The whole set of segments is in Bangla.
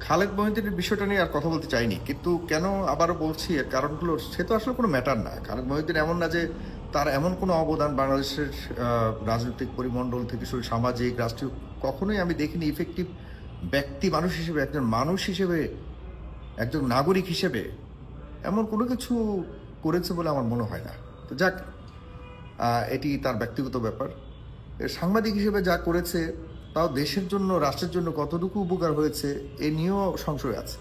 খালেদ মহিউদ্দিনের বিষয়টা নিয়ে আর কথা বলতে চাইনি, কিন্তু কেন আবারও বলছি এর কারণগুলো, সে তো আসলে কোনো ম্যাটার না। খালেদ মহিউদ্দিন এমন না যে তার এমন কোনো অবদান বাংলাদেশের রাজনৈতিক পরিমণ্ডল থেকে শুরু সামাজিক রাষ্ট্রীয় কখনোই আমি দেখিনি ইফেক্টিভ ব্যক্তি মানুষ হিসেবে, একজন মানুষ হিসেবে, একজন নাগরিক হিসেবে এমন কোনো কিছু করেছে বলে আমার মনে হয় না। তো যাক, এটি তার ব্যক্তিগত ব্যাপার। সাংবাদিক হিসেবে যা করেছে তাও দেশের জন্য, রাষ্ট্রের জন্য কতটুকু উপকার হয়েছে এ নিয়েও সংশয় আছে।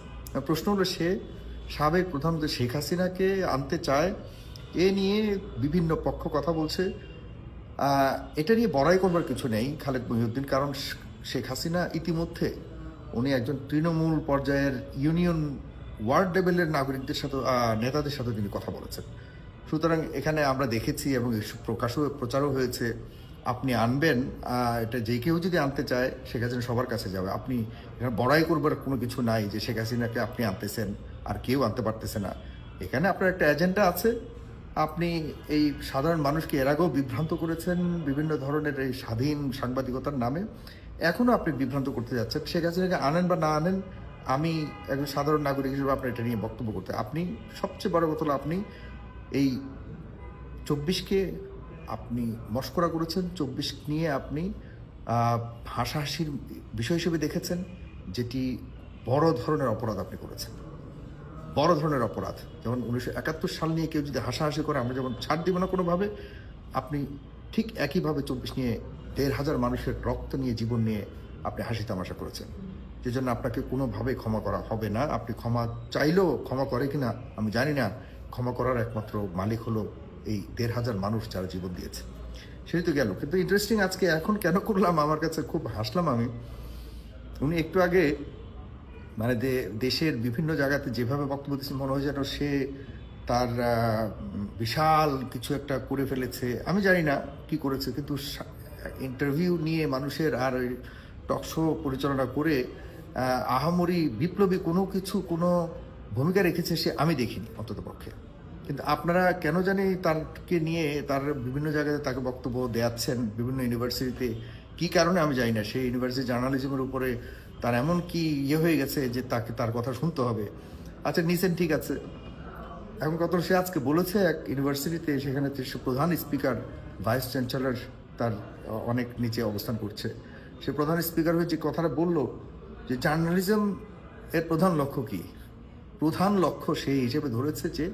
প্রশ্ন হলো, সে সাবেক প্রধানমন্ত্রী শেখ হাসিনাকে আনতে চায়, এ নিয়ে বিভিন্ন পক্ষ কথা বলছে। এটা নিয়ে বড়াই করবার কিছু নেই খালেদ মহিউদ্দিন, কারণ শেখ হাসিনা ইতিমধ্যে উনি একজন তৃণমূল পর্যায়ের ইউনিয়ন ওয়ার্ড লেভেলের নাগরিকদের সাথে, নেতাদের সাথে তিনি কথা বলেছেন। সুতরাং এখানে আমরা দেখেছি এবং প্রচারও হয়েছে, আপনি আনবেন, এটা যে কেউ যদি আনতে চায় শেখ হাসিনা সবার কাছে যাবে। আপনি এখানে বড়াই করবার কোনো কিছু নাই যে শেখ হাসিনাকে আপনি আনতেছেন আর কেউ আনতে পারতেছে না। এখানে আপনার একটা এজেন্ডা আছে। আপনি এই সাধারণ মানুষকে এর আগেও বিভ্রান্ত করেছেন বিভিন্ন ধরনের এই স্বাধীন সাংবাদিকতার নামে, এখনও আপনি বিভ্রান্ত করতে যাচ্ছেন। শেখ হাসিনাকে আনেন বা না আনেন, আমি একজন সাধারণ নাগরিক হিসেবে আপনার এটা নিয়ে বক্তব্য করতে, আপনি সবচেয়ে বড় কথা হলো আপনি এই 24কে আপনি মস্করা করেছেন। 24 নিয়ে আপনি হাসাহাসির বিষয় হিসেবে দেখেছেন, যেটি বড় ধরনের অপরাধ আপনি করেছেন, বড় ধরনের অপরাধ। যেমন 1971 সাল নিয়ে কেউ যদি হাসাহাসি করে আমরা যেমন ছাড় দিব না কোনোভাবে, আপনি ঠিক একইভাবে 24 নিয়ে 1,500 মানুষের রক্ত নিয়ে, জীবন নিয়ে আপনি হাসি তামাশা করেছেন, যে জন্য আপনাকে কোনোভাবে ক্ষমা করা হবে না। আপনি ক্ষমা চাইলেও ক্ষমা করে কিনা আমি জানি না। ক্ষমা করার একমাত্র মালিক হলো এই 1,500 মানুষ যারা জীবন দিয়েছে। সেটাই তো গেল। কিন্তু ইন্টারেস্টিং, আজকে এখন কেন করলাম, আমার কাছে খুব হাসলাম আমি। উনি একটু আগে মানে দেশের বিভিন্ন জায়গাতে যেভাবে বক্তব্য দিচ্ছে, মনে হয় যেন সে তার বিশাল কিছু একটা করে ফেলেছে। আমি জানি না কি করেছে, কিন্তু ইন্টারভিউ নিয়ে মানুষের আর টকশো পরিচালনা করে আহামরি বিপ্লবী কোনো কিছু, কোনো ভূমিকা রেখেছে সে আমি দেখিনি অন্তত পক্ষে। কিন্তু আপনারা কেন জানি তাকে নিয়ে তার বিভিন্ন জায়গায় তাকে বক্তব্য দেওয়াচ্ছেন বিভিন্ন ইউনিভার্সিটিতে, কি কারণে আমি জানি না। সেই ইউনিভার্সিটি জার্নালিজমের উপরে তার এমন কি হয়ে গেছে যে তাকে তার কথা শুনতে হবে। আচ্ছা, নিছেন, ঠিক আছে। এখন কত সে আজকে বলেছে এক ইউনিভার্সিটিতে, সেখানে সে প্রধান স্পিকার, ভাইস চ্যান্সেলর তার অনেক নিচে অবস্থান করছে। সে প্রধান স্পিকার হয়ে যে কথাটা বলল যে জার্নালিজম এর প্রধান লক্ষ্য কি, প্রধান লক্ষ্য সেই হিসেবে ধরেছে যে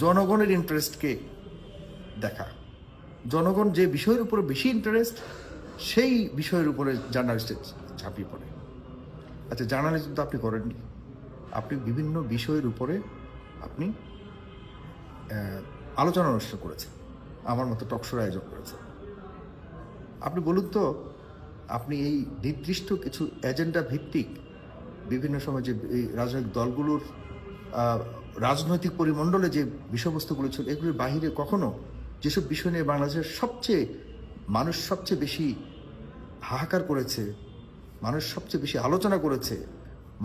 জনগণের ইন্টারেস্টকে দেখা। জনগণ যে বিষয়ের উপরে বেশি ইন্টারেস্ট, সেই বিষয়ের উপরে জার্নালিস্টের ঝাঁপিয়ে পড়ে। আচ্ছা, জার্নালিজম তো আপনি করেননি, আপনি বিভিন্ন বিষয়ের উপরে আপনি আলোচনা অনুষ্ঠান করেছেন, আমার মতো টকশোর আয়োজন করেছেন। আপনি বলুন তো, আপনি এই নির্দিষ্ট কিছু এজেন্ডা ভিত্তিক বিভিন্ন সময় যে এই রাজনৈতিক দলগুলোর রাজনৈতিক পরিমণ্ডলে যে বিষয়বস্তুগুলো ছিল, এগুলির বাহিরে কখনো যেসব বিষয় নিয়ে বাংলাদেশের মানুষ সবচেয়ে বেশি হাহাকার করেছে, মানুষ সবচেয়ে বেশি আলোচনা করেছে,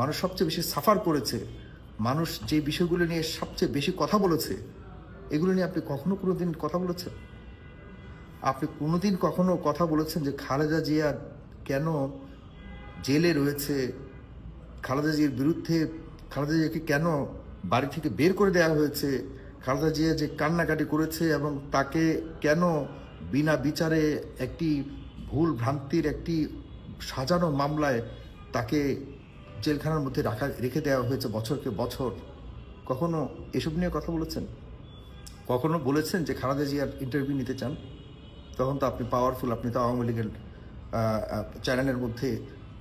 মানুষ সবচেয়ে বেশি সাফার করেছে, মানুষ যে বিষয়গুলো নিয়ে সবচেয়ে বেশি কথা বলেছে, এগুলো নিয়ে আপনি কখনো কোনো দিন কথা বলেছেন? আপনি কোনোদিন কখনো কথা বলেছেন যে খালেদা জিয়া কেন জেলে রয়েছে, খালেদা জিয়ার বিরুদ্ধে, খালেদা জিয়াকে কেন বাড়ি থেকে বের করে দেওয়া হয়েছে, খালেদা জিয়া যে কান্নাকাটি করেছে এবং তাকে কেন বিনা বিচারে একটি ভুল ভ্রান্তির একটি সাজানো মামলায় তাকে জেলখানার মধ্যে রেখে দেওয়া হয়েছে বছরকে বছর? কখনো এসব নিয়ে কথা বলেছেন? কখনো বলেছেন যে খালেদা জিয়ার ইন্টারভিউ নিতে চান? তখন তো আপনি পাওয়ারফুল, আপনি তো আওয়ামী লীগের চ্যানেলের মধ্যে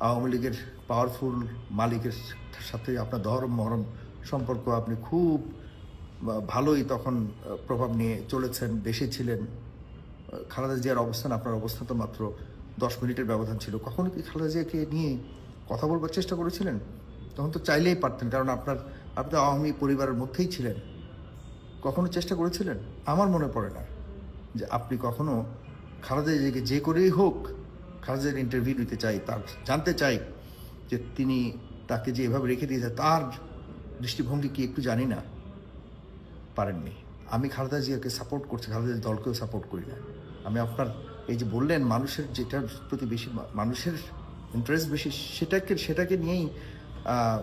আওয়ামী লীগের পাওয়ারফুল মালিকের সাথে আপনার দহরম মহরম সম্পর্ক, আপনি খুব ভালোই তখন প্রভাব নিয়ে চলেছেন, দেশে ছিলেন। খালেদা জিয়ার অবস্থান, আপনার অবস্থান তো মাত্র 10 মিনিটের ব্যবধান ছিল। কখনো কি খালেদা জিয়াকে নিয়ে কথা বলবার চেষ্টা করেছিলেন? তখন তো চাইলেই পারতেন, কারণ আপনি তো আওয়ামী পরিবারের মধ্যেই ছিলেন। কখনো চেষ্টা করেছিলেন? আমার মনে পড়ে না যে আপনি কখনো খালেদা জিয়াকে যে করেই হোক খালেদার ইন্টারভিউ নিতে চাই, তার জানতে চাই যে তিনি তাকে যে এভাবে রেখে দিয়েছে তার দৃষ্টিভঙ্গি কি একটু জানি না, পারেননি। আমি খালেদা জিয়াকে সাপোর্ট করছি, খালেদা জিয়ার দলকেও সাপোর্ট করি না। আমি আপনার এই যে বললেন মানুষের যেটার প্রতি বেশি, মানুষের ইন্টারেস্ট বেশি, সেটাকে নিয়েই আহ,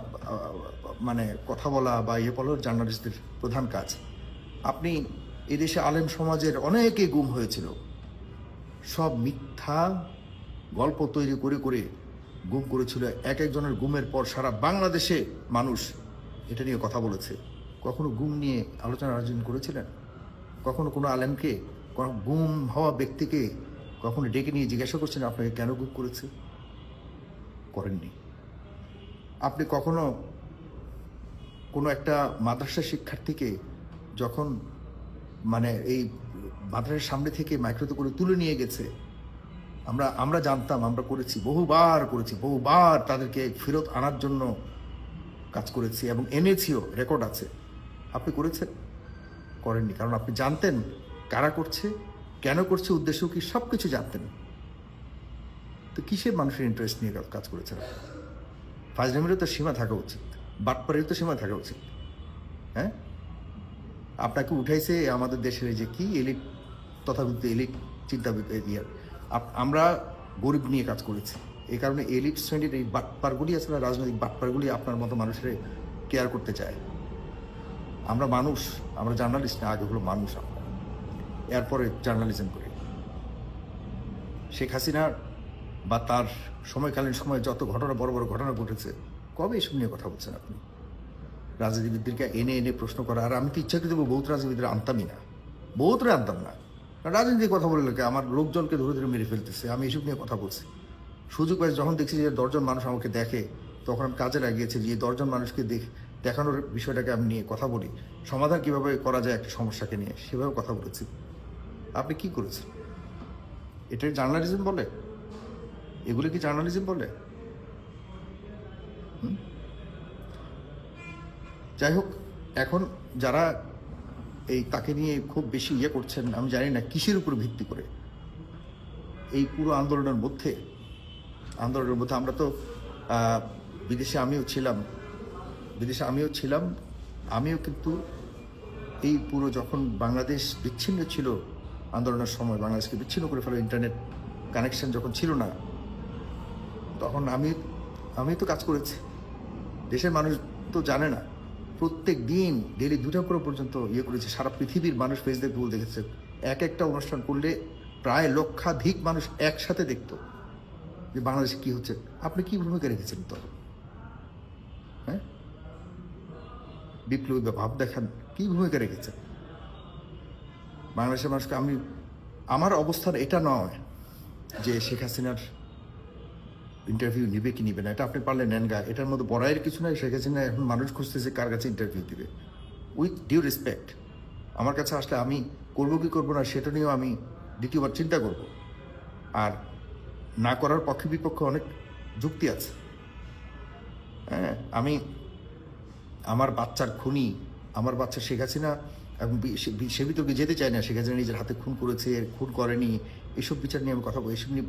মানে কথা বলা বা ইয়ে বলো জার্নালিস্টদের প্রধান কাজ। আপনি এদেশে আলেম সমাজের অনেকে গুম হয়েছিল, সব মিথ্যা গল্প তৈরি করে করে গুম করেছিল। এক একজনের গুমের পর সারা বাংলাদেশে মানুষ এটা নিয়ে কথা বলেছে। কখনো গুম নিয়ে আলোচনা আয়োজন করেছিলেন? কখনো কোনো আলেমকে, গুম হওয়া ব্যক্তিকে কখনো ডেকে নিয়ে জিজ্ঞাসা করছেন আপনাকে কেন গুম করেছে? করেননি। আপনি কখনো কোনো একটা মাদ্রাসা শিক্ষার্থীকে যখন মানে এই মাদ্রাসার সামনে থেকে মাইক্রোতে করে তুলে নিয়ে গেছে, আমরা আমরা জানতাম, আমরা করেছি, বহুবার তাদেরকে ফেরত আনার জন্য কাজ করেছি এবং এনেছিও, রেকর্ড আছে। আপনি করেছেন? করেননি, কারণ আপনি জানতেন কারা করছে, কেন করছে, উদ্দেশ্য কি, সব কিছু জানতেন। তো কিসের মানুষের ইন্টারেস্ট নিয়ে কাজ করেছেন? ফাজলামিরও তো সীমা থাকা উচিত, বাটপাড়িরও তো সীমা থাকা উচিত। হ্যাঁ, আপনাকে উঠাইছে আমাদের দেশের এই যে কি এলিট, তথাকথিত এলিট চিন্তাবিদ এরিয়ার। আমরা গরিব নিয়ে কাজ করেছি, এই কারণে এলিট শ্রেণীর এই বাটপারগুলি আসলে রাজনৈতিক বাটপারগুলি আপনার মতো মানুষের কেয়ার করতে চায়। আমরা মানুষ, আমরা জার্নালিস্ট না, আগে হলো মানুষ আমরা, এরপরে জার্নালিজম করি। শেখ হাসিনার বা তার সময়কালীন সময়ে যত ঘটনা, বড় বড় ঘটনা ঘটেছে, কবে এসব নিয়ে কথা বলছেন আপনি? রাজনীতিবিদদেরকে এনে এনে প্রশ্ন করা। আর আমি তো ইচ্ছাকৃত বহুত রাজনীতিবিদের আনতামই না, বহুতরে আনতাম না। রাজনীতির কথা বলে লোকে আমার লোকজনকে ধরে ধরে মেরে ফেলতেছে, আমি এসব নিয়ে কথা বলছি। সুযোগ পাই যখন দেখছি যে 10 জন মানুষ আমাকে দেখে, তখন আমি কাজে লাগিয়েছি যে 10 জন মানুষকে দেখানোর বিষয়টাকে আমি নিয়ে কথা বলি, সমাধান কিভাবে করা যায় একটা সমস্যাকে নিয়ে, সেভাবে কথা বলেছি। আপনি কি করেছেন? এটাই জার্নালিজম বলে? এগুলো কি জার্নালিজম বলে? যাই হোক, এখন যারা এই তাকে নিয়ে খুব বেশি ইয়ে করছেন, আমি জানি না কিসের উপর ভিত্তি করে এই পুরো আন্দোলনের মধ্যে আমরা তো বিদেশে আমিও ছিলাম। আমিও কিন্তু এই পুরো যখন বাংলাদেশ বিচ্ছিন্ন ছিল আন্দোলনের সময়, বাংলাদেশকে বিচ্ছিন্ন করে ফেলো, ইন্টারনেট কানেকশন যখন ছিল না, তখন আমি তো কাজ করেছি। দেশের মানুষ তো জানে না, প্রত্যেক দিন ডেলি 2টা করে পর্যন্ত ইয়ে করেছে। সারা পৃথিবীর মানুষ ফেসবুক গুগল দেখেছে। এক একটা অনুষ্ঠান করলে প্রায় লক্ষাধিক মানুষ একসাথে দেখতো যে বাংলাদেশে কি হচ্ছে। আপনি কি ভূমিকা রেখেছেন তখন? হ্যাঁ, বিপ্লবী ভাব দেখান, কি ভূমিকা রেখেছেন? বাংলাদেশের মানুষকে আমার অবস্থান এটা নয় যে শেখ হাসিনার ইন্টারভিউ নিবে কি নিবে না, এটা আপনি পারলে নেন গা, এটার মধ্যে বড়াইয়ের কিছু নাই। শেখ হাসিনা এখন মানুষ খুঁজতেছে কার কাছে ইন্টারভিউ দিবে। উইথ ডিউ রেসপেক্ট, আমার কাছে আসলে আমি করবো কি করবো না সেটা নিয়েও আমি দ্বিতীয়বার চিন্তা করব। আর না করার পক্ষে বিপক্ষে অনেক যুক্তি আছে। হ্যাঁ, আমি আমার বাচ্চার খুনি, আমার বাচ্চা শেখ হাসিনা, এবং সে বিতর্কে যেতে চাই না। শেখ হাসিনা নিজের হাতে খুন করেছে, খুন করেনি, এসব বিচার নিয়ে আমি কথা বলি, এসব নিয়ে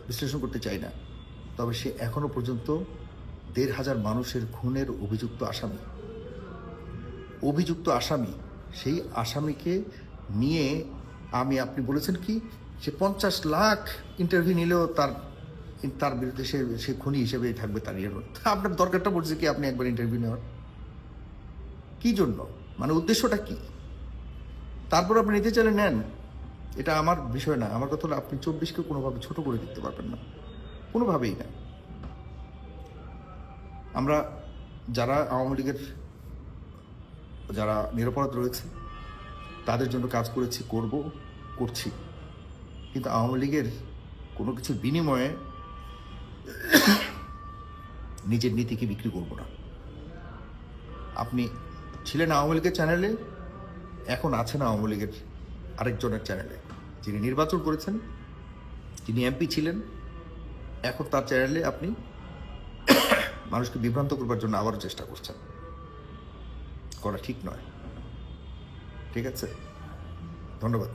বিশ্লেষণ করতে চাই না। তবে সে এখনো পর্যন্ত 1,500 মানুষের খুনের অভিযুক্ত আসামি। সেই আসামিকে নিয়ে আপনি বলেছেন কি সে 50 লাখ ইন্টারভিউ নিলেও তার বিরুদ্ধে সে খুনি হিসেবেই থাকবে, তার ইয়ে। আপনার দরকারটা পড়ছে কি আপনি একবার ইন্টারভিউ নেওয়ার কি জন্য? মানে উদ্দেশ্যটা কি? তারপর আপনি নিতে চাইলে নেন, এটা আমার বিষয় না। আমার কথা হলো আপনি 24কে কোনোভাবে ছোট করে দিতে পারবেন না, কোনোভাবেই না। আমরা যারা আওয়ামী লীগের যারা নিরপরাধ রয়েছে তাদের জন্য কাজ করেছি, করছি, কিন্তু আওয়ামী লীগের কোনো কিছুর বিনিময়ে নিজের নীতিকে বিক্রি করব না। আপনি ছিলেন আওয়ামী লীগের চ্যানেলে, এখন আছেন আওয়ামী লীগের আরেকজনের চ্যানেলে, যিনি নির্বাচন করেছেন, যিনি এমপি ছিলেন, এখন তার চ্যানেলে আপনি মানুষকে বিভ্রান্ত করবার জন্য আবারও চেষ্টা করছেন। করা ঠিক নয়। ঠিক আছে, ধন্যবাদ।